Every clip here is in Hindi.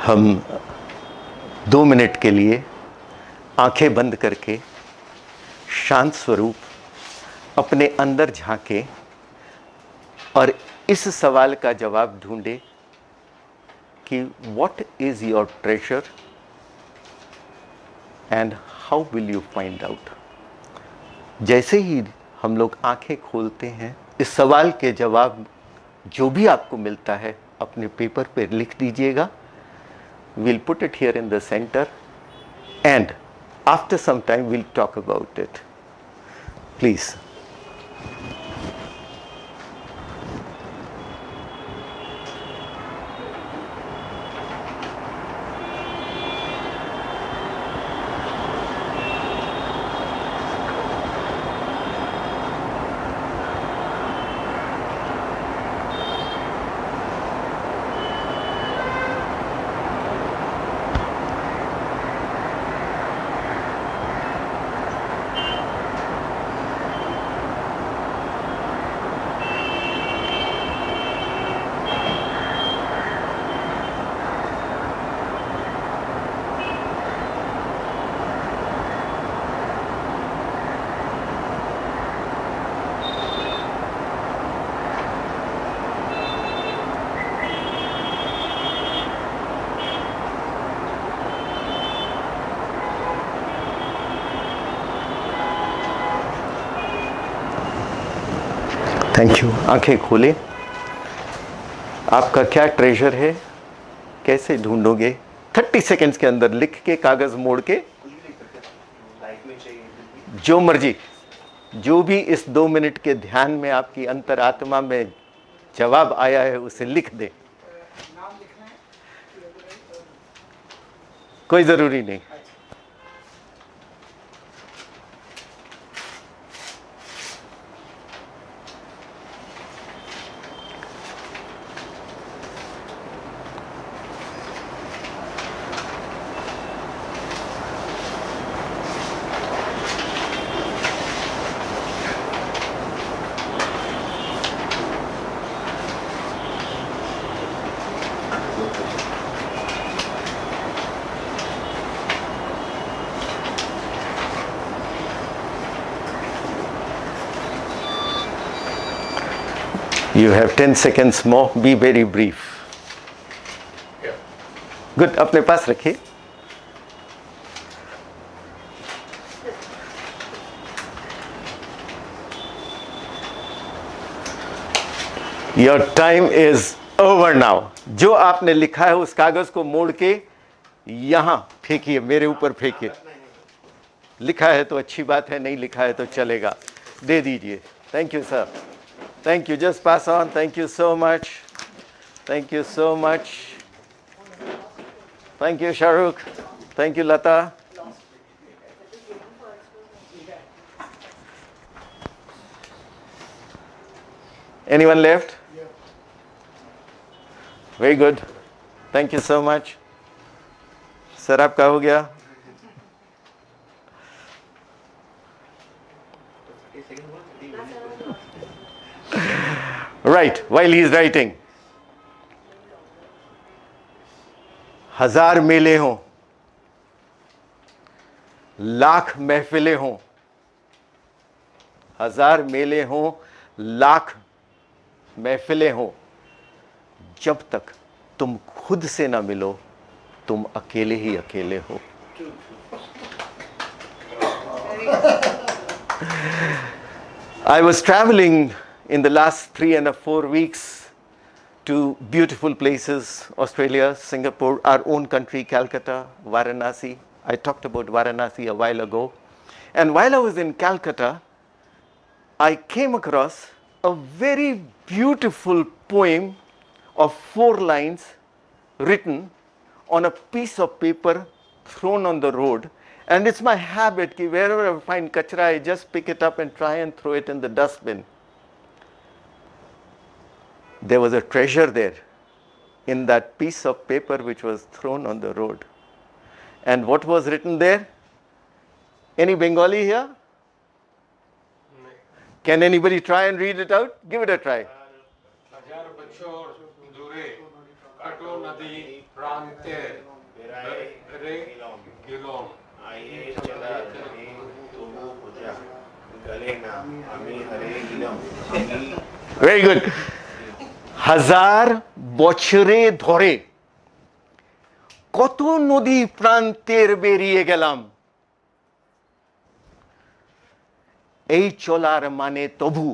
हम 2 मिनट के लिए आंखें बंद करके शांत स्वरूप अपने अंदर झांके और इस सवाल का जवाब ढूंढे कि what is your treasure and how will you find out. जैसे ही हम लोग आंखें खोलते हैं, इस सवाल के जवाब जो भी आपको मिलता है अपने पेपर पे लिख दीजिएगा। We'll put it here in the center and after some time we'll talk about it. Please. Thank you. आंखें खोले। आपका क्या ट्रेजर है, कैसे ढूंढोगे? 30 सेकेंड्स के अंदर लिख के, कागज मोड़ के, जो मर्जी, जो भी इस 2 मिनट के ध्यान में आपकी अंतरात्मा में जवाब आया है उसे लिख दे। कोई जरूरी नहीं। You have 10 seconds more. Be very brief. Good. अपने पास रखिए। Your time is over now. जो आपने लिखा है उस कागज को मोड़ के यहां फेंकिए, मेरे ऊपर फेंकिए। लिखा है तो अच्छी बात है, नहीं लिखा है तो चलेगा, दे दीजिए। Thank you sir. Thank you. Just pass on. Thank you so much. Thank you so much. Thank you, Shahrukh. Thank you, Lata. Anyone left? Very good. Thank you so much. Sir, आपका हो गया? Right, while he is writing. 1000 मेले हों, लाख महफिलें हों, 1000 मेले हों, लाख महफिलें हों, जब तक तुम खुद से ना मिलो, तुम अकेले ही अकेले हो। I was traveling in the last 3 and 4 weeks to beautiful places, Australia, Singapore, our own country, Calcutta, Varanasi. I talked about Varanasi a while ago. And while I was in Calcutta, I came across a very beautiful poem of 4 lines written on a piece of paper thrown on the road. And it's my habit that wherever I find kachra, I just pick it up and try and throw it in the dustbin. There was a treasure there in that piece of paper which was thrown on the road. And what was written there? Any Bengali here? No. Can anybody try and read it out? Give it a try. काटो नदी प्रांते रे गिलोम आइए चला रे तोबू पूजा गले ना আমি হরে গেলাম আমি ভেরি গুড। হাজার বছরে ধরে কত নদী প্রান্তের বেরিয়ে গেলাম, এই চলার মানে তবু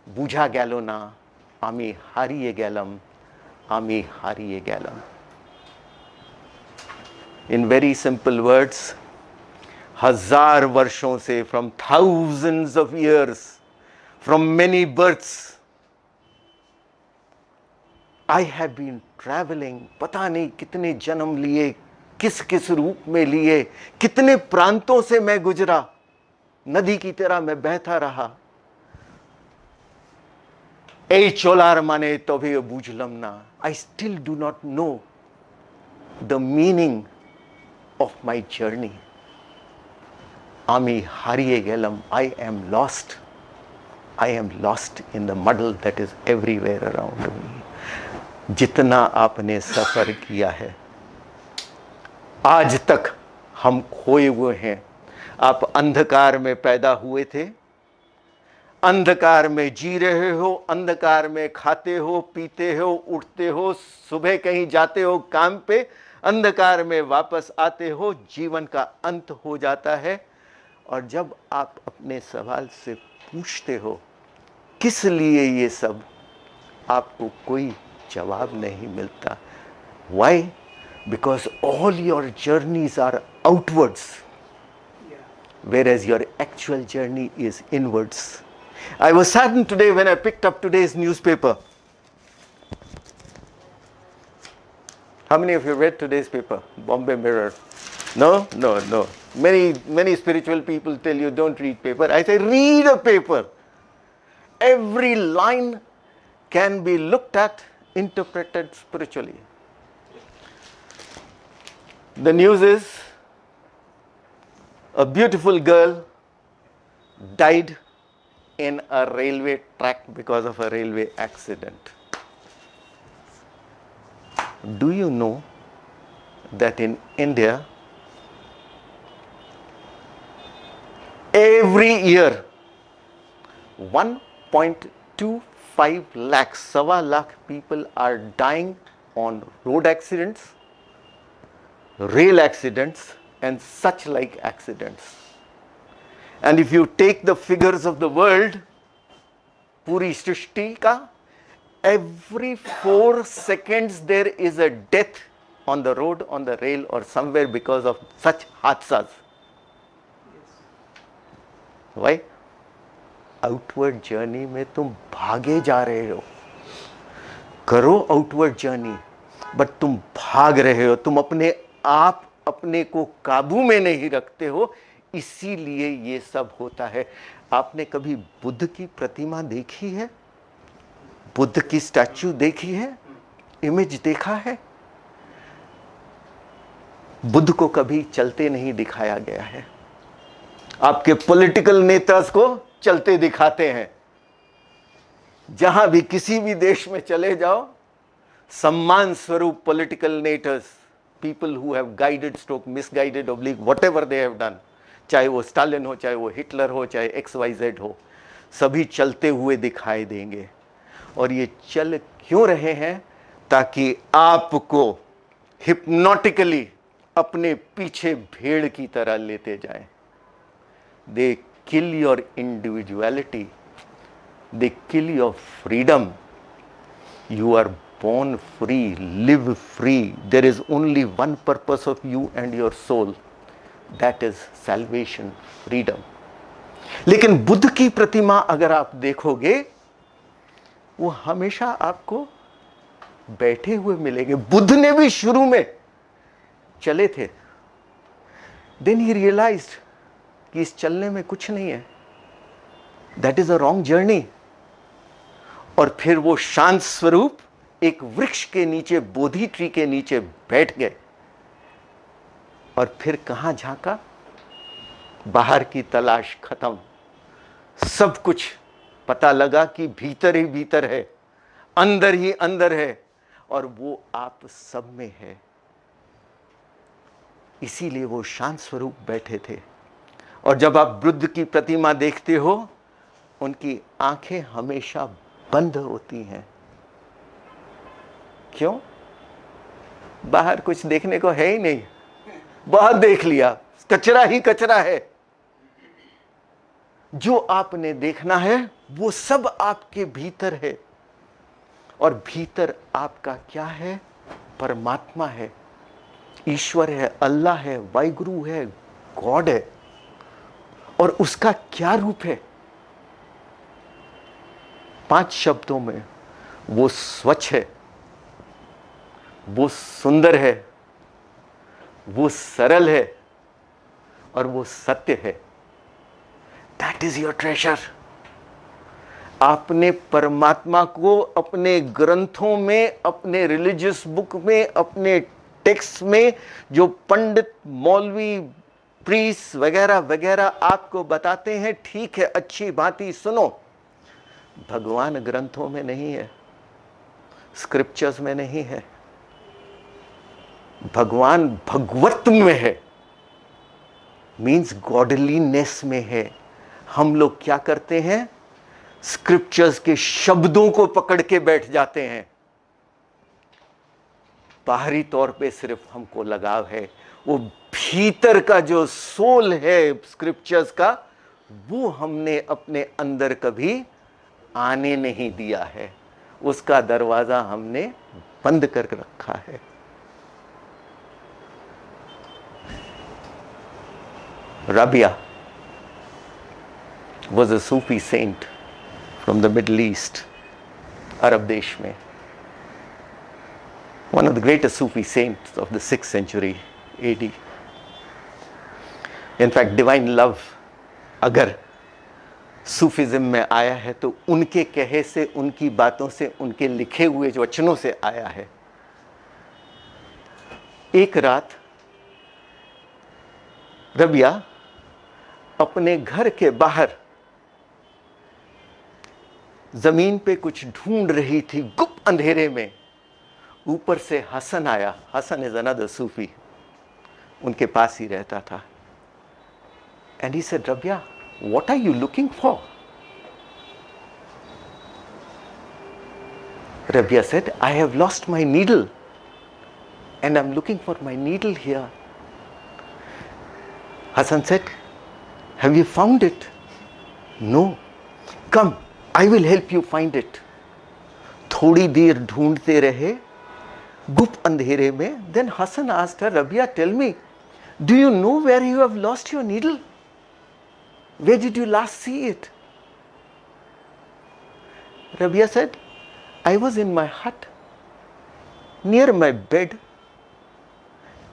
বুঝা গেল না আমি হারিয়ে গেলাম, আমি হারিয়ে গেলাম। In very simple words, हजार वर्षों से, from thousands of years, from many births, I have been traveling, पता नहीं कितने जन्म लिए, किस किस रूप में लिए, कितने प्रांतों से मैं गुजरा, नदी की तरह मैं बहता रहा। এই চলার মানে তবে বুঝলাম না, I still do not know the meaning of my journey. আমি হারিয়ে গেলাম, I am lost. I am lost in the muddle that is everywhere around me. जितना आपने सफर किया है आज तक हम खोए हुए हैं। आप अंधकार में पैदा हुए थे, अंधकार में जी रहे हो, अंधकार में खाते हो, पीते हो, उठते हो, सुबह कहीं जाते हो काम पे, अंधकार में वापस आते हो, जीवन का अंत हो जाता है। और जब आप अपने सवाल से पूछते हो किस लिए ये सब, आपको कोई जवाब नहीं मिलता। Why? Because all your journeys are outwards, whereas your actual journey is inwards. I was saddened today when I picked up today's newspaper. How many of you read today's paper, Bombay Mirror? No, no, no. Many spiritual people tell you don't read paper. I say read a paper. Every line can be looked at, interpreted spiritually. The news is a beautiful girl died in a railway track because of a railway accident. Do you know that in India every year 1.25 lakhs, sawa lakh people are dying on road accidents, rail accidents and such like accidents. And if you take the figures of the world, puri srishti ka, every 4 seconds there is a death on the road, on the rail or somewhere because of such hadshas. Why? Outward journey में तुम भागे जा रहे हो, करो आउटवर्ड जर्नी, बट तुम भाग रहे हो, तुम अपने आप अपने को काबू में नहीं रखते हो, इसीलिए ये सब होता है। आपने कभी बुद्ध की प्रतिमा देखी है, बुद्ध की स्टैच्यू देखी है, इमेज देखा है? बुद्ध को कभी चलते नहीं दिखाया गया है। आपके पॉलिटिकल नेतास को चलते दिखाते हैं। जहां भी किसी भी देश में चले जाओ, सम्मान स्वरूप political Netter's, people who have guided stroke misguided oblique whatever they have done, चाहे वो स्टालिन हो, चाहे वो हिटलर हो, चाहे XYZ हो, सभी चलते हुए दिखाई देंगे। और ये चल क्यों रहे हैं? ताकि आपको हिप्नोटिकली अपने पीछे भेड़ की तरह लेते जाएं। They kill your individuality, they kill your freedom. You are born free, live free. There is only one purpose of you and your soul, that is salvation, freedom. लेकिन बुद्ध की प्रतिमा अगर आप देखोगे, वो हमेशा आपको बैठे हुए मिलेंगे। बुद्ध ने भी शुरू में चले थे, then he realized कि इस चलने में कुछ नहीं है, that is a wrong journey. और फिर वो शांत स्वरूप एक वृक्ष के नीचे, बोधि ट्री के नीचे बैठ गए और फिर कहां झांका? बाहर की तलाश खत्म, सब कुछ पता लगा कि भीतर ही भीतर है, अंदर ही अंदर है। और वो आप सब में है। इसीलिए वो शांत स्वरूप बैठे थे। और जब आप बुद्ध की प्रतिमा देखते हो, उनकी आंखें हमेशा बंद होती हैं। क्यों? बाहर कुछ देखने को है ही नहीं, बहुत देख लिया, कचरा ही कचरा है। जो आपने देखना है वो सब आपके भीतर है, और भीतर आपका क्या है? परमात्मा है, ईश्वर है, अल्लाह है, वाहिगुरु है, गॉड है। और उसका क्या रूप है? 5 शब्दों में, वो स्वच्छ है, वो सुंदर है, वो सरल है, और वो सत्य है। That is your treasure. आपने परमात्मा को अपने ग्रंथों में, अपने रिलीजियस बुक में, अपने टेक्स्ट में, जो पंडित, मौलवी, प्रीस्ट वगैरह वगैरह आपको बताते हैं, ठीक है, अच्छी भांति सुनो। भगवान ग्रंथों में नहीं है, स्क्रिप्चर्स में नहीं है, भगवान भगवत में है, मीन्स गॉडलीनेस में है। हम लोग क्या करते हैं? स्क्रिप्चर्स के शब्दों को पकड़ के बैठ जाते हैं। बाहरी तौर पे सिर्फ हमको लगाव है, वो भीतर का जो सोल है स्क्रिप्चर्स का, वो हमने अपने अंदर कभी आने नहीं दिया है। उसका दरवाजा हमने बंद कर रखा है। Rabia was a Sufi saint from the Middle East, अरब देश में, one of the greatest Sufi saints of the 6th century AD. In fact, divine love अगर सूफिज्म में आया है तो उनके कहे से, उनकी बातों से, उनके लिखे हुए जो वचनों से आया है। एक रात रबिया अपने घर के बाहर जमीन पे कुछ ढूंढ रही थी, गुप्त अंधेरे में। ऊपर से हसन आया। हसन इज अनदर सूफी, उनके पास ही रहता था। And he said, Rabia, what are you looking for? Rabia said, I have lost my needle and I am looking for my needle here. Hasan said, have you found it? No. Come, I will help you find it. थोड़ी देर ढूंढते रहे गुप्त अंधेरे में। Then Hassan asked her, Rabia, tell me, do you know where you have lost your needle? Where did you last see it? Rabia said, I was in my hut, near my bed,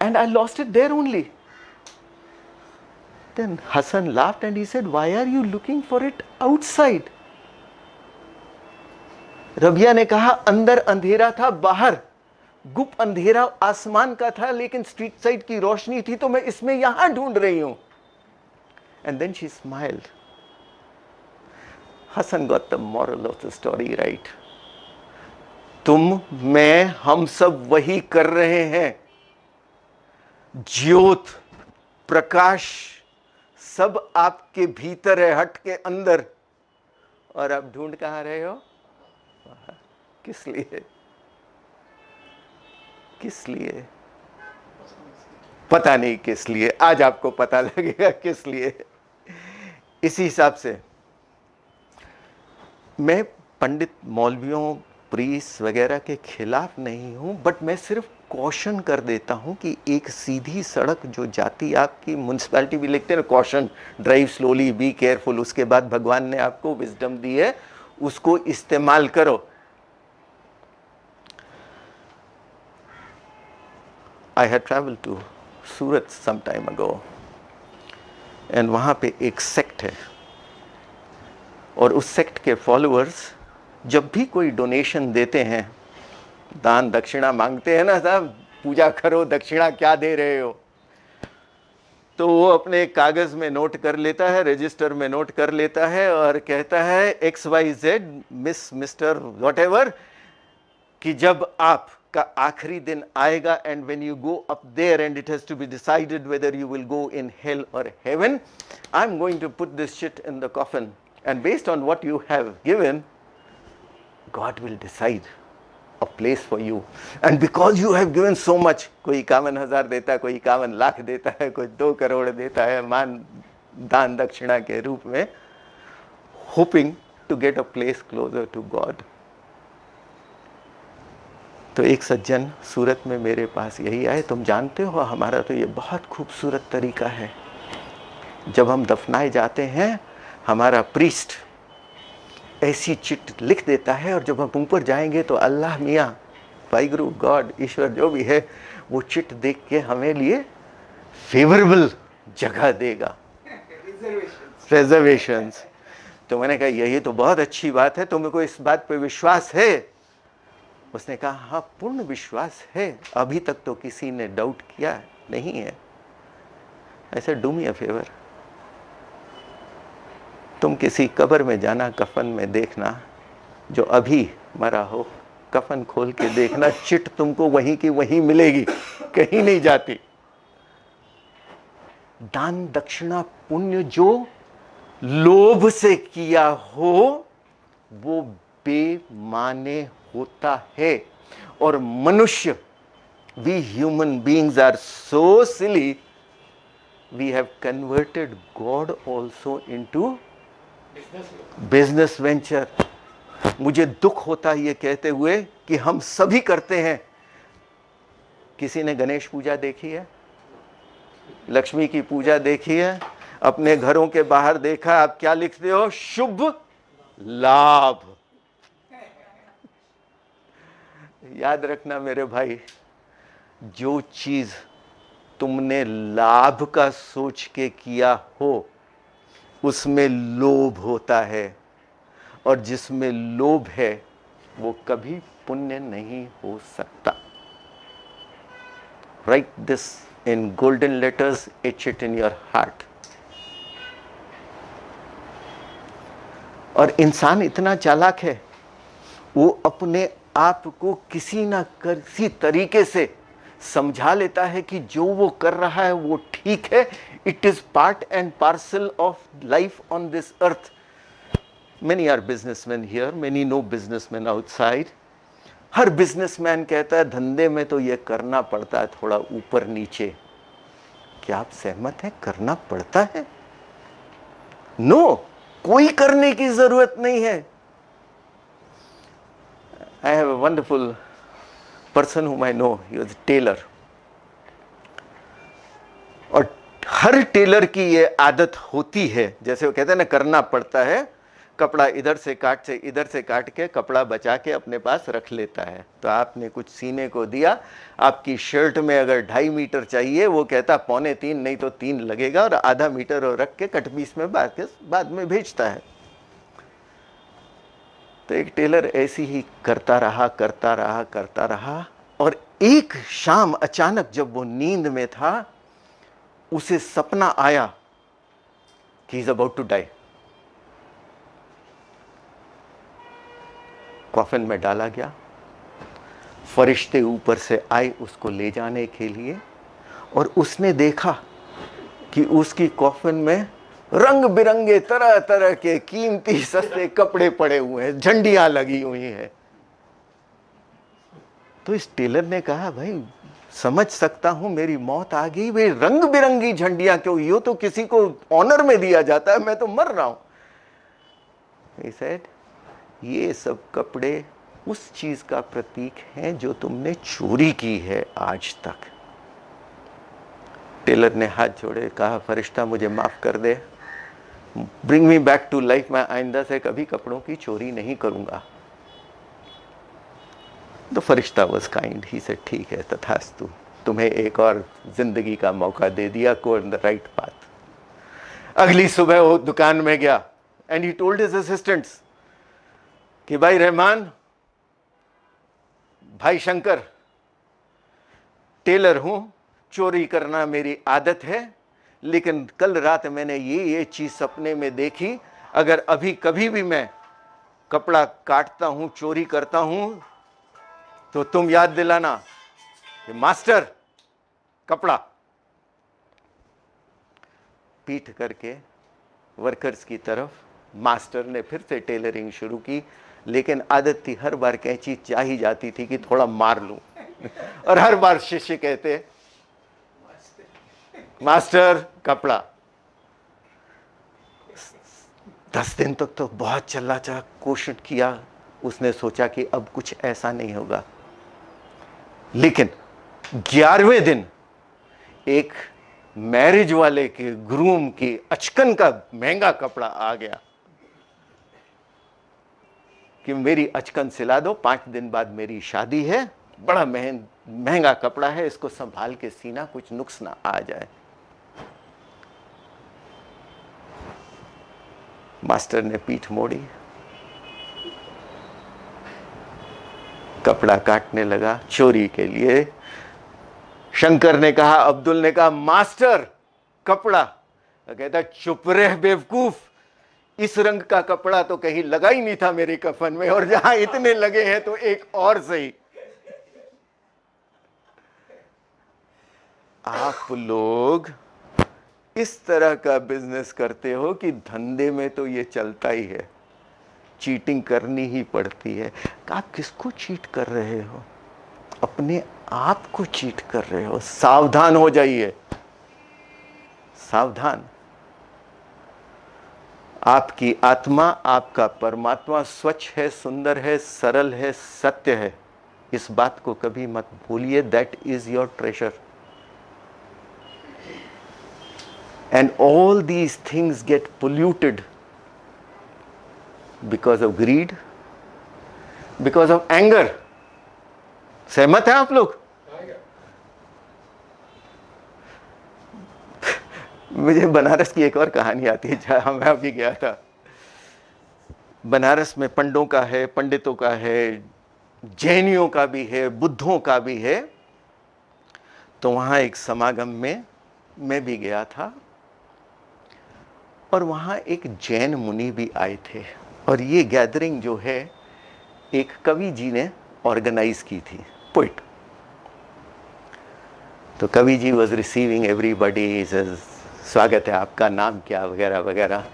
and I lost it there only. Then Hassan laughed and he said, why are you looking for it outside? Rabia ने कहा, अंदर अंधेरा था, बाहर गुप्त अंधेरा आसमान का था, लेकिन स्ट्रीट साइड की रोशनी थी, तो मैं इसमें यहां ढूंढ रही हूं। And then she smiled. Hassan got the moral of the story right. तुम, मैं, हम सब वही कर रहे हैं। ज्योत, प्रकाश सब आपके भीतर है, हट के अंदर। और आप ढूंढ कहां रहे हो? किस लिए? किस लिए? पता नहीं किस लिए। आज आपको पता लगेगा किस लिए। इसी हिसाब से मैं पंडित, मौलवियों, प्रीस्ट वगैरह के खिलाफ नहीं हूं, बट मैं सिर्फ कॉशन कर देता हूं कि एक सीधी सड़क जो जाती, आपकी म्युनिसिपैलिटी भी लिखते हैं caution, drive slowly, be careful. उसके बाद भगवान ने आपको विजडम दी है, उसको इस्तेमाल करो। I had travelled to Surat some time ago, and वहां पे एक सेक्ट है, और उस सेक्ट के फॉलोअर्स जब भी कोई डोनेशन देते हैं, दान दक्षिणा मांगते हैं ना, साहब पूजा करो, दक्षिणा क्या दे रहे हो, तो वो अपने कागज में नोट कर लेता है, रजिस्टर में नोट कर लेता है, और कहता है XYZ मिस मिस्टर व्हाटएवर, कि जब आप का आखिरी दिन आएगा, and when you go up there and it has to be decided whether you will go in hell or heaven, I am going to put this shit in the coffin, and based on what you have given, God will decide a place for you. And because you have given so much, कोई 51,000 देता है, कोई 51 लाख देता है, कोई 2 करोड़ देता है मान दान दक्षिणा के रूप में, hoping to get a place closer to God. तो एक सज्जन सूरत में मेरे पास यही आए, तुम जानते हो हमारा तो ये बहुत खूबसूरत तरीका है, जब हम दफनाए जाते हैं हमारा प्रीस्ट ऐसी चिट लिख देता है, और जब हम ऊपर जाएंगे तो अल्लाह मियाँ, वाहिगुरु, गॉड, ईश्वर जो भी है, वो चिट देख के हमें लिए फेवरेबल जगह देगा, रिजर्वेशंस। तो मैंने कहा यही तो बहुत अच्छी बात है, तुमको इस बात पे विश्वास है? उसने कहा हाँ पूर्ण विश्वास है, अभी तक तो किसी ने डाउट किया नहीं है। ऐसे डू मी अ फेवर, तुम किसी कब्र में जाना, कफन में देखना, जो अभी मरा हो, कफन खोल के देखना, चिट तुमको वहीं की वहीं मिलेगी, कहीं नहीं जाती। दान दक्षिणा पुण्य जो लोभ से किया हो वो बेमाने होता है, और मनुष्य, we human beings are so silly, we have converted God also into business venture. मुझे दुख होता है ये कहते हुए कि हम सभी करते हैं। किसी ने गणेश पूजा देखी है, लक्ष्मी की पूजा देखी है, अपने घरों के बाहर देखा, आप क्या लिखते हो? शुभ लाभ। याद रखना मेरे भाई, जो चीज तुमने लाभ का सोच के किया हो उसमें लोभ होता है, और जिसमें लोभ है वो कभी पुण्य नहीं हो सकता। Right this in golden letters, H it in your heart. और इंसान इतना चालाक है, वो अपने आप को किसी ना किसी तरीके से समझा लेता है कि जो वो कर रहा है वो ठीक है, it is part and parcel of life on this earth. Many are businessman here, many no businessman outside. हर बिजनेसमैन कहता है धंधे में तो ये करना पड़ता है, थोड़ा ऊपर नीचे। क्या आप सहमत हैं? करना पड़ता है? नो, कोई करने की जरूरत नहीं है। I have a wonderful person whom I know, he was a tailor, और हर टेलर की ये आदत होती है, जैसे वो कहते हैं ना करना पड़ता है, कपड़ा इधर से काट के कपड़ा बचा के अपने पास रख लेता है। तो आपने कुछ सीने को दिया, आपकी शर्ट में अगर 2.5 मीटर चाहिए, वो कहता 2.25 नहीं तो 3 लगेगा, और आधा मीटर और रख के कट पीस में बाद में भेजता है। तो एक टेलर ऐसी ही करता रहा, और एक शाम अचानक जब वो नींद में था, उसे सपना आया कि is about to die. Coffin में डाला गया, फरिश्ते ऊपर से आए उसको ले जाने के लिए, और उसने देखा कि उसकी कॉफिन में रंग बिरंगे तरह तरह के कीमती सस्ते कपड़े पड़े हुए हैं, झंडियां लगी हुई हैं। तो इस टेलर ने कहा भाई समझ सकता हूं मेरी मौत आ गई, वे रंग बिरंगी झंडियां क्यों? यो तो किसी को ऑनर में दिया जाता है, मैं तो मर रहा हूं। He said, ये सब कपड़े उस चीज का प्रतीक हैं जो तुमने चोरी की है आज तक। टेलर ने हाथ जोड़े, कहा फरिश्ता मुझे माफ कर दे, bring me back to life, मैं आइंदा से कभी कपड़ों की चोरी नहीं करूंगा। तो फरिश्ता वॉज काइंड, ही से ठीक है तथास्तु, तुम्हें एक और जिंदगी का मौका दे दिया, गो इन द राइट पाथ। अगली सुबह वो दुकान में गया, and he told his assistants कि भाई रहमान, भाई शंकर, टेलर हूं, चोरी करना मेरी आदत है, लेकिन कल रात मैंने ये चीज सपने में देखी, अगर अभी कभी भी मैं कपड़ा काटता हूं, चोरी करता हूं, तो तुम याद दिलाना कि मास्टर कपड़ा। पीठ करके वर्कर्स की तरफ मास्टर ने फिर से टेलरिंग शुरू की, लेकिन आदत थी हर बार कैंची जा ही जाती थी कि थोड़ा मार लूं और हर बार शिष्य कहते मास्टर कपड़ा। 10 दिन तक तो बहुत चला चाह कोशिश किया, उसने सोचा कि अब कुछ ऐसा नहीं होगा, लेकिन 11वें दिन एक मैरिज वाले के ग्रूम की अचकन का महंगा कपड़ा आ गया कि मेरी अचकन सिला दो, 5 दिन बाद मेरी शादी है, बड़ा महंगा कपड़ा है, इसको संभाल के सीना, कुछ नुक्स ना आ जाए। मास्टर ने पीठ मोड़ी, कपड़ा काटने लगा चोरी के लिए। शंकर ने कहा, अब्दुल ने कहा, मास्टर कपड़ा। कहता चुप रह बेवकूफ, इस रंग का कपड़ा तो कहीं लगा ही नहीं था मेरे कफन में, और जहां इतने लगे हैं तो एक और सही। आप लोग इस तरह का बिजनेस करते हो कि धंधे में तो ये चलता ही है, चीटिंग करनी ही पड़ती है। आप किसको चीट कर रहे हो? अपने आप को चीट कर रहे हो। सावधान हो जाइए, सावधान। आपकी आत्मा, आपका परमात्मा स्वच्छ है, सुंदर है, सरल है, सत्य है। इस बात को कभी मत भूलिए। That is your treasure. And all these things get polluted because of greed, because of anger. सहमत है आप लोग? मुझे बनारस की एक और कहानी आती है, जहां मैं अभी गया था। बनारस में पंडों का है, पंडितों का है, जैनियों का भी है, बुद्धों का भी है। तो वहां एक समागम में मैं भी गया था, और वहां एक जैन मुनि भी आए थे। और ये गैदरिंग जो है एक कवि जी ने ऑर्गेनाइज की थी, पोइट। तो कवि जी वॉज रिसीविंग एवरीबडी, स्वागत है, आपका नाम क्या, वगैरह वगैरह।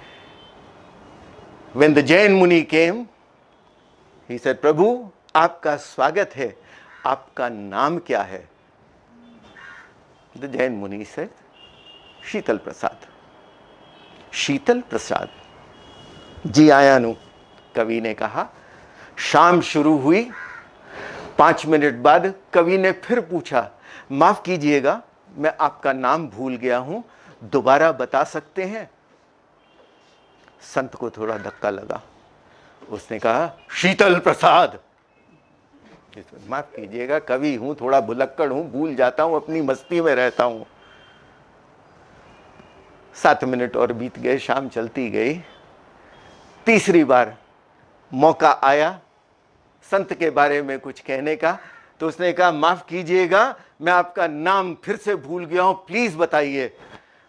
When the Jain Muni came, he said, प्रभु आपका स्वागत है, आपका नाम क्या है? The Jain Muni said, शीतल प्रसाद। शीतल प्रसाद जी आया नु। कवि ने कहा। शाम शुरू हुई, 5 मिनट बाद कवि ने फिर पूछा, माफ कीजिएगा, मैं आपका नाम भूल गया हूं, दोबारा बता सकते हैं? संत को थोड़ा धक्का लगा, उसने कहा, शीतल प्रसाद। माफ कीजिएगा, कवि हूं, थोड़ा भुलक्कड़ हूं, भूल जाता हूं, अपनी मस्ती में रहता हूं। 7 मिनट और बीत गए, शाम चलती गई। तीसरी बार मौका आया संत के बारे में कुछ कहने का, तो उसने कहा, माफ कीजिएगा, मैं आपका नाम फिर से भूल गया हूं, प्लीज बताइए।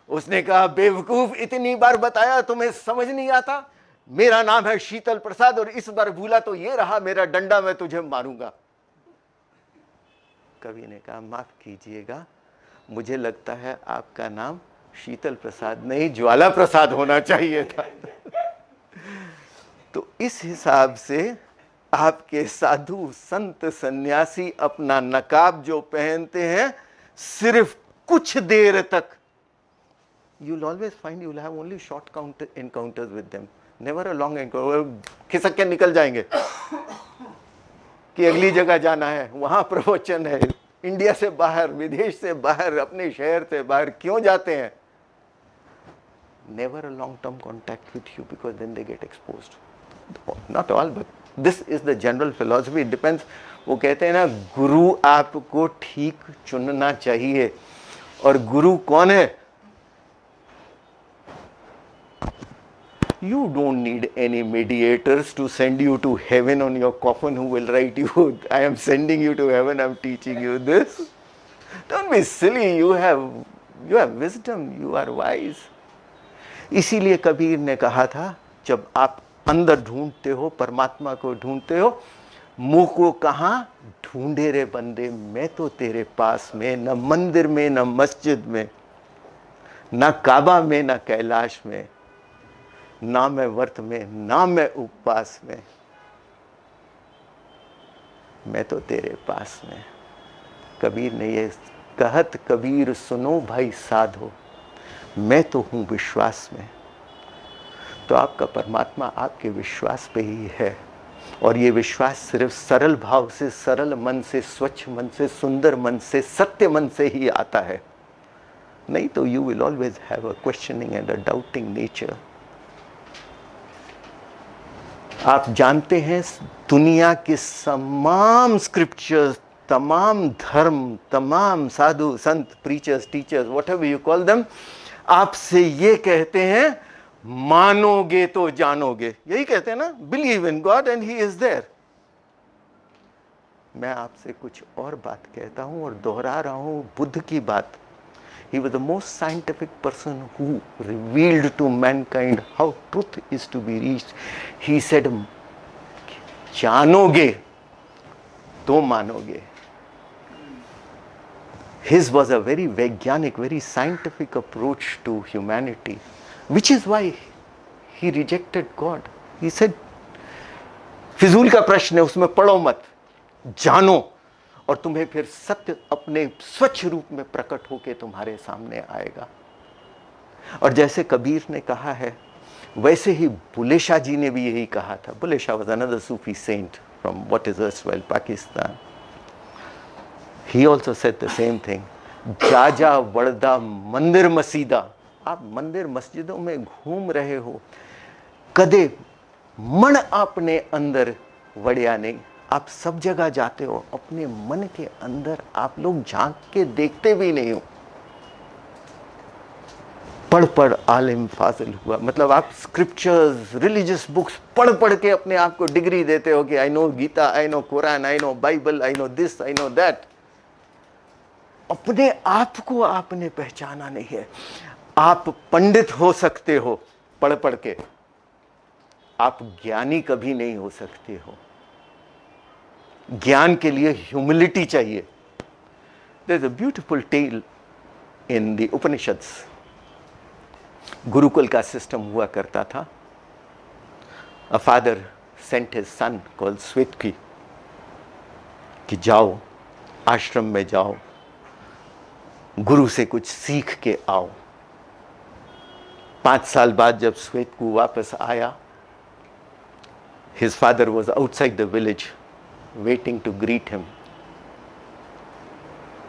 उसने कहा, बेवकूफ, इतनी बार बताया तुम्हें समझ नहीं आता? मेरा नाम है शीतल प्रसाद, और इस बार भूला तो ये रहा मेरा डंडा, मैं तुझे मारूंगा। कवि ने कहा, माफ कीजिएगा, मुझे लगता है आपका नाम शीतल प्रसाद नहीं, ज्वाला प्रसाद होना चाहिए था। तो इस हिसाब से आपके साधु संत सन्यासी अपना नकाब जो पहनते हैं, सिर्फ कुछ देर तक, you'll always find you'll have only short encounters with them, never a long encounter। खिसक के निकल जाएंगे कि अगली जगह जाना है, वहां प्रवचन है। इंडिया से बाहर, विदेश से बाहर, अपने शहर से बाहर क्यों जाते हैं? Never a long term contact with you, because then they get exposed. Not all, but this is the general philosophy. It depends. वो कहते हैं ना, गुरु आपको ठीक चुनना चाहिए। और गुरु कौन है? You don't need any mediators to send you to heaven on your coffin who will write you, I am sending you to heaven, I am teaching you this. Don't be silly. You have wisdom, you are wise. इसीलिए कबीर ने कहा था, जब आप अंदर ढूंढते हो, परमात्मा को ढूंढते हो, मुंह को कहां ढूंढे रे बंदे, मैं तो तेरे पास में, न मंदिर में न मस्जिद में, ना काबा में ना कैलाश में, ना मैं व्रत में ना मैं उपवास में, मैं तो तेरे पास में। कबीर ने ये कहत कबीर सुनो भाई साधो, मैं तो हूं विश्वास में। तो आपका परमात्मा आपके विश्वास पे ही है, और ये विश्वास सिर्फ सरल भाव से, सरल मन से, स्वच्छ मन से, सुंदर मन से, सत्य मन से ही आता है। नहीं तो you will always have a questioning and a doubting nature. आप जानते हैं दुनिया के तमाम स्क्रिप्चर्स, तमाम धर्म, तमाम साधु संत, preachers, teachers, whatever you call them, आपसे ये कहते हैं मानोगे तो जानोगे। यही कहते हैं ना, believe in God and he is there. मैं आपसे कुछ और बात कहता हूं और दोहरा रहा हूं बुद्ध की बात। He was the most scientific person who revealed to mankind how truth is to be reached. He said, जानोगे तो मानोगे। His was a very वैज्ञानिक, very scientific approach to humanity, which is why he rejected God. He said, फिजूल का प्रश्न है, उसमें पढ़ो मत, जानो और तुम्हें फिर सत्य अपने स्वच्छ रूप में प्रकट होकर तुम्हारे सामने आएगा। और जैसे कबीर ने कहा है, वैसे ही बुल्ले शाह जी ने भी यही कहा था। Bulleh Shah was another Sufi saint from what is erstwhile Pakistan. He also said the same thing, जा जा वड़दा मंदिर मसीदा। आप मंदिर मस्जिदों में घूम रहे हो, कदे मन अपने अंदर वड़िया नहीं। आप सब जगह जाते हो, अपने मन के अंदर आप लोग झांक के देखते भी नहीं हो। पढ़ पढ़ आलिम फाजिल हुआ, मतलब आप स्क्रिप्चर्स, रिलीजियस बुक्स पढ़ पढ़ के अपने आप को डिग्री देते हो कि I know Gita, I know Quran, I know Bible, I know this, I know that. अपने आप को आपने पहचाना नहीं है। आप पंडित हो सकते हो पढ़ पढ़ के, आप ज्ञानी कभी नहीं हो सकते हो। ज्ञान के लिए ह्यूमिलिटी चाहिए। There is a beautiful tale in the Upanishads. गुरुकुल का सिस्टम हुआ करता था। A father sent his son called Svetaketu कि जाओ आश्रम में जाओ, गुरु से कुछ सीख के आओ। 5 साल बाद जब स्वेतकू वापस आया, his father was outside the village waiting to greet him,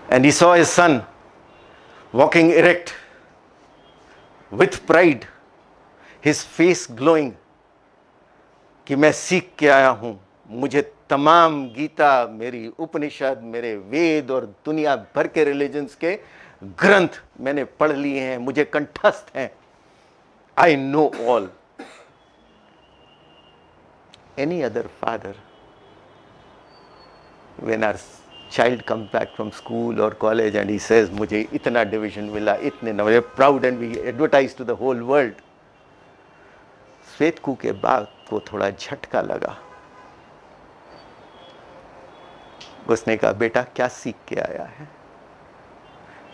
and he saw his son walking erect with pride, his face glowing कि मैं सीख के आया हूं, मुझे तमाम गीता, मेरी उपनिषद, मेरे वेद और दुनिया भर के रिलीजन्स के ग्रंथ मैंने पढ़ लिए हैं, मुझे कंठस्थ हैं। I know all. Any other father, when our child comes back from school or college and he says मुझे इतना डिवीजन मिला, इतने number, proud and we advertise to the whole world। श्वेतकू के बात को थोड़ा झटका लगा। उसने कहा बेटा क्या सीख के आया है?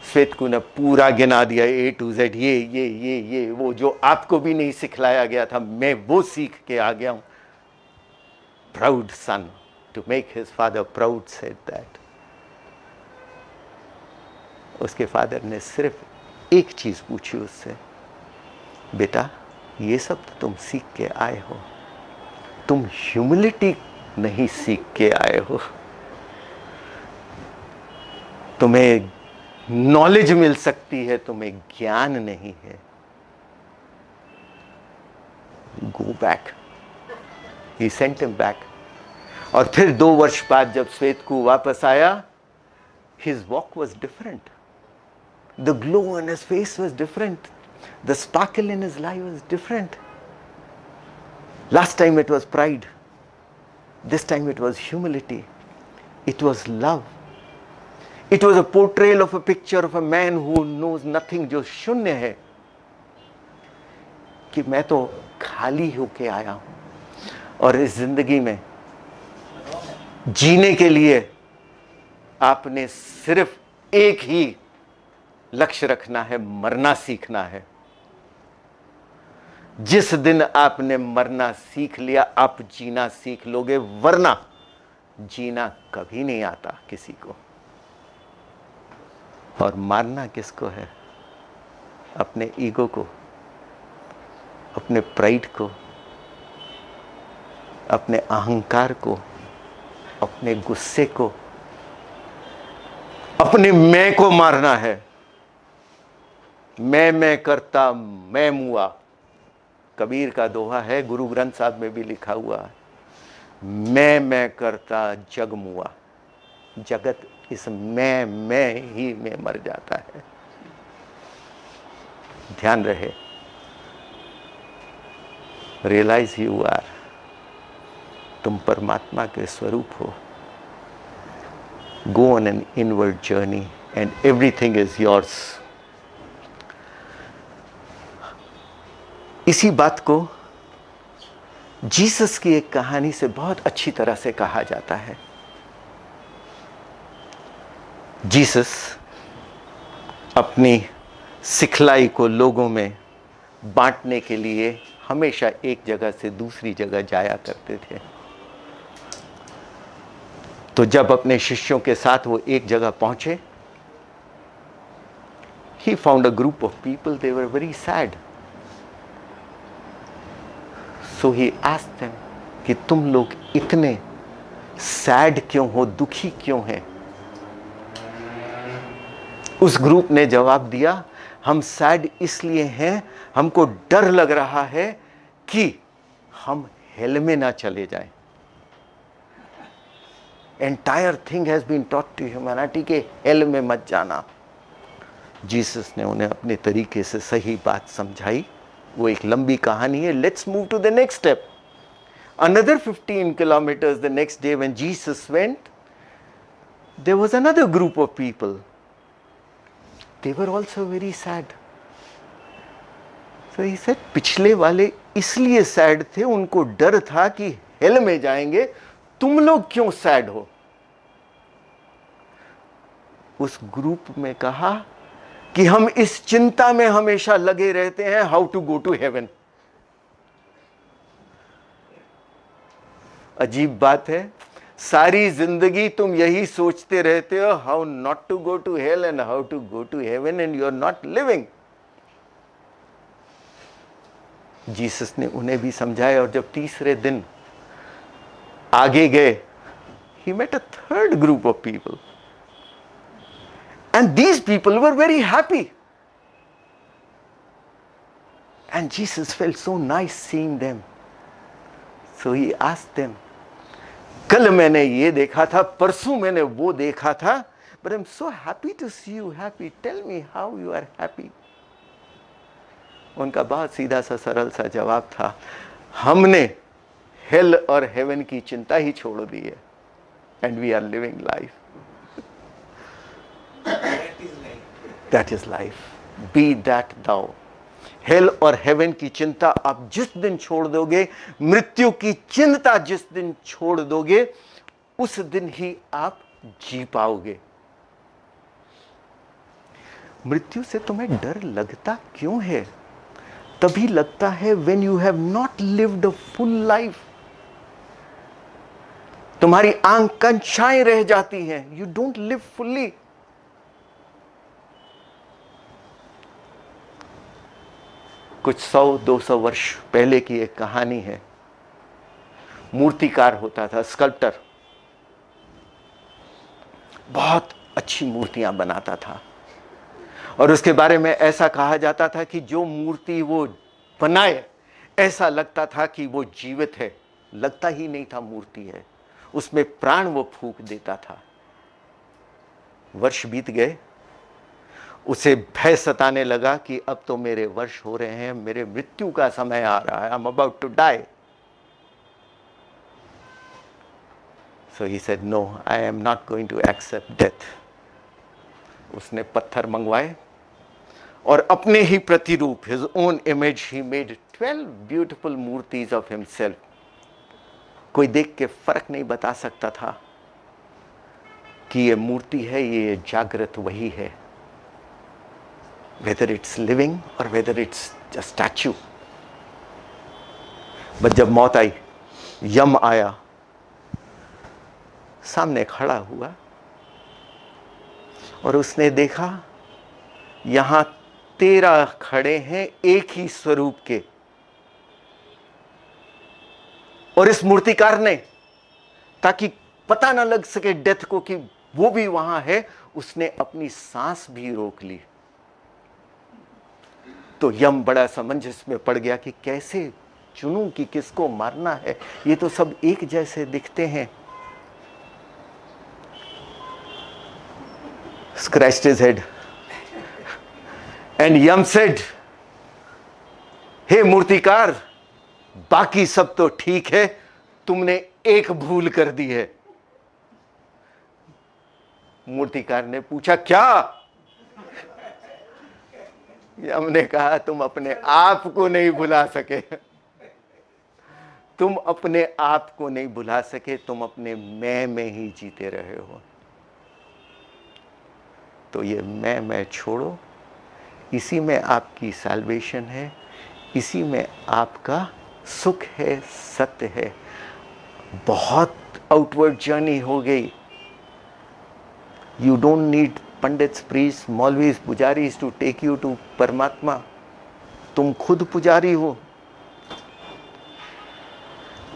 श्वेतकू ने पूरा गिना दिया A to Z, ये वो जो आपको भी नहीं सिखलाया गया था, मैं वो सीख के आ गया हूं। Proud son, to make his father proud, said that। उसके फादर ने सिर्फ एक चीज पूछी उससे, बेटा ये सब तो तुम सीख के आए हो, तुम ह्यूमिलिटी नहीं सीख के आए हो। तुम्हें नॉलेज मिल सकती है, तुम्हें ज्ञान नहीं है। Go back. He sent him back। और फिर 2 वर्ष बाद जब श्वेतकू वापस आया, his walk was different, the glow on his face was different, the sparkle in his life was different। Last time it was pride, this time it was humility, it was love, it was a portrayal of a picture of a man who knows nothing, जो शून्य है, कि मैं तो खाली होके आया हूं और इस जिंदगी में जीने के लिए आपने सिर्फ एक ही लक्ष्य रखना है, मरना सीखना है। जिस दिन आपने मरना सीख लिया, आप जीना सीख लोगे, वरना जीना कभी नहीं आता किसी को। और मारना किसको है? अपने ईगो को, अपने प्राइड को, अपने अहंकार को, अपने गुस्से को, अपने मैं को मारना है। मैं करता मैं मुआ, कबीर का दोहा है, गुरु ग्रंथ साहब में भी लिखा हुआ है। मैं करता जग मुआ, जगत इस मैं ही में मर जाता है। ध्यान रहे, रियलाइज यू आर, तुम परमात्मा के स्वरूप हो। Go on an inward journey and everything is yours. इसी बात को जीसस की एक कहानी से बहुत अच्छी तरह से कहा जाता है। जीसस अपनी सिखलाई को लोगों में बांटने के लिए हमेशा एक जगह से दूसरी जगह जाया करते थे। तो जब अपने शिष्यों के साथ वो एक जगह पहुंचे, he found a group of people, they were very sad. So he asked them कि तुम लोग इतने सैड क्यों हो, दुखी क्यों हैं? उस ग्रुप ने जवाब दिया, हम सैड इसलिए हैं, हमको डर लग रहा है कि हम हेल में ना चले जाएं। Entire thing has been taught to humanity के हेल में मत जाना। जीसस ने उन्हें अपने तरीके से सही बात समझाई। वो एक लंबी कहानी है। Let's move to the next step. Another 15 kilometers the next day when Jesus went, there was another group of people. They were also very sad. So he said, पिछले वाले इसलिए सैड थे, उनको डर था कि हेल में जाएंगे, तुम लोग क्यों सैड हो? उस ग्रुप में कहा कि हम इस चिंता में हमेशा लगे रहते हैं, how to go to heaven. अजीब बात है, सारी जिंदगी तुम यही सोचते रहते हो, how not to go to hell and how to go to heaven, and you are not living. Jesus ने उन्हें भी समझाया। और जब तीसरे दिन आगे गए, he met a third group of people, and these people were very happy, and Jesus felt so nice seeing them. So he asked them, कल मैंने ये देखा था, परसों मैंने वो देखा था, but I'm so happy to see you happy. Tell me how you are happy. उनका बहुत सीधा सा सरल सा जवाब था, हमने हेल और हेवन की चिंता ही छोड़ दी है, and we are living life. That is life. Be that thou. Hello or haven की चिंता आप जिस दिन छोड़ दोगे, मृत्यु की चिंता जिस दिन छोड़ दोगे, उस दिन ही आप जी पाओगे। मृत्यु से तुम्हें डर लगता क्यों है? तभी लगता है when you have not lived a full life. तुम्हारी आकांक्षाएं रह जाती हैं, you don't live fully. कुछ 100-200 वर्ष पहले की एक कहानी है। मूर्तिकार होता था, स्कल्प्टर, बहुत अच्छी मूर्तियां बनाता था, और उसके बारे में ऐसा कहा जाता था कि जो मूर्ति वो बनाए, ऐसा लगता था कि वो जीवित है, लगता ही नहीं था मूर्ति है, उसमें प्राण वो फूंक देता था। वर्ष बीत गए, उसे भय सताने लगा कि अब तो मेरे वर्ष हो रहे हैं, मेरे मृत्यु का समय आ रहा है, I am about to die. So he said, no, I am not going to accept death. उसने पत्थर मंगवाए और अपने ही प्रतिरूप, his own image, he made 12 beautiful मूर्तिज ऑफ हिमसेल्फ। कोई देख के फर्क नहीं बता सकता था कि ये मूर्ति है, ये जागृत वही है, वेदर इट्स लिविंग और whether it's a statue. But जब मौत आई, यम आया, सामने खड़ा हुआ और उसने देखा यहां 13 खड़े हैं एक ही स्वरूप के, और इस मूर्तिकार ने, ताकि पता ना लग सके डेथ को कि वो भी वहां है, उसने अपनी सांस भी रोक ली। तो यम बड़ा समंजस में पड़ गया कि कैसे चुनूं कि किसको मारना है, ये तो सब एक जैसे दिखते हैं। Scratched his head and Yam said, हे मूर्तिकार, बाकी सब तो ठीक है, तुमने एक भूल कर दी है। मूर्तिकार ने पूछा, क्या? यम ने कहा, तुम अपने आप को नहीं भुला सके, तुम अपने आप को नहीं भुला सके, तुम अपने मैं में ही जीते रहे हो। तो ये मैं छोड़ो, इसी में आपकी सैल्वेशन है, इसी में आपका सुख है, सत्य है। बहुत आउटवर्ड जर्नी हो गई। You don't need pandits, priest, maulvis, pujaris to take you to Paramatma. तुम खुद पुजारी हो।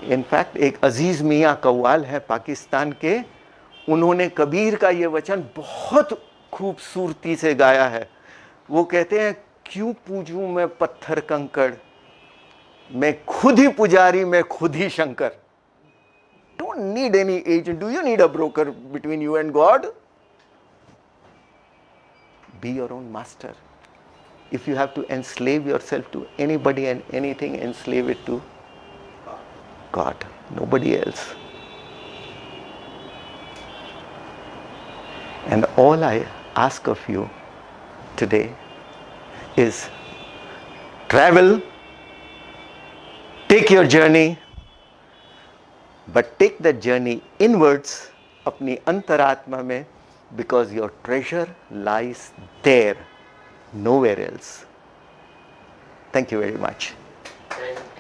इनफैक्ट एक अजीज मियाँ कव्वाल है पाकिस्तान के, उन्होंने कबीर का ये वचन बहुत खूबसूरती से गाया है। वो कहते हैं, क्यों पूजूं मैं पत्थर कंकड़, मैं खुद ही पुजारी, मैं खुद ही Shankar. Don't need any agent. Do you need a broker between you and God? Be your own master. If you have to enslave yourself to anybody and anything, enslave it to God, nobody else. And all I ask of you today is travel, take your journey, but take that journey inwards, अपनी अंतरात्मा में, because your treasure lies there, nowhere else. Thank you very much. Thank you.